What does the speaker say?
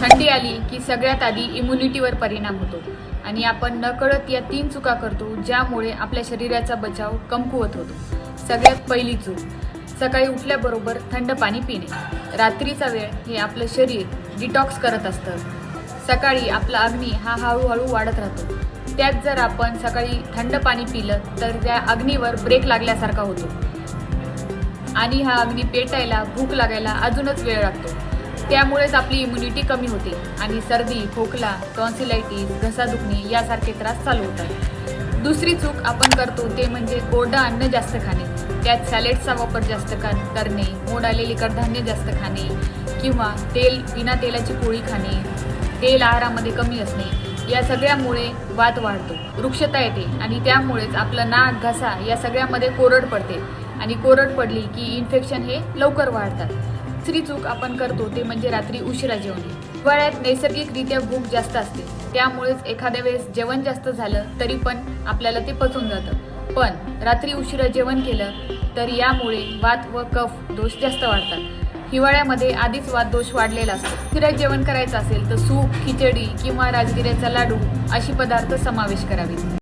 थंडी आली की सगळ्यात आधी इम्युनिटीवर परिणाम होतो आणि आपण नकळत या 3 चुका करतो ज्यामुळे आपल्या शरीराचा बचाव कमकुवत होतो। सगळ्यात पहिली चूक, सकाळी उठल्याबरोबर थंड पाणी पिणे। रात्रीचा वेळ हे आपलं शरीर डिटॉक्स करत असतं। सकाळी आपला अग्नी हा हळूहळू वाढत राहतो। त्यात जर आपण सकाळी थंड पाणी पिलं तर त्या अग्नीवर ब्रेक लागल्यासारखा होतो आणि हा अग्नी पेटायला, भूक लागायला अजूनच वेळ लागतो। त्यामुळेच आपली इम्युनिटी कमी होते आणि सर्दी, खोकला, टॉन्सिलायटिस, घसा दुखणे यासारखे त्रास चालू होतात। दुसरी चूक आपण करतो ते म्हणजे कोरडं अन्न जास्त खाणे। त्यात सॅलेड्सचा वापर जास्त करणे, मोड आलेली कडधान्य जास्त खाणे किंवा बिना तेलाची पोळी खाणे, तेल आहारामध्ये कमी असणे या सगळ्यामुळे वात वाढतो, वृक्षता येते आणि त्यामुळेच आपलं नाक, घसा या सगळ्यामध्ये कोरड पडते आणि कोरड पडली की इन्फेक्शन हे लवकर वाढतात। तिसरी चूक आपण करतो ते म्हणजे रात्री उशिरा जेवणे। हिवाळ्यात नैसर्गिकरित्या भूक जास्त असते, त्यामुळेच एखाद्या वेळेस जेवण जास्त झालं तरी पण आपल्याला ते पचून जातं। पण रात्री उशिरा जेवण केलं तर यामुळे वात व कफ दोष जास्त वाढतात। हिवाळ्यामध्ये आधीच वात दोष वाढलेला असतो। उशिरा जेवण करायचं असेल तर सूप, खिचडी किंवा राजगिऱ्याचा लाडू अशी पदार्थ समावेश करावे।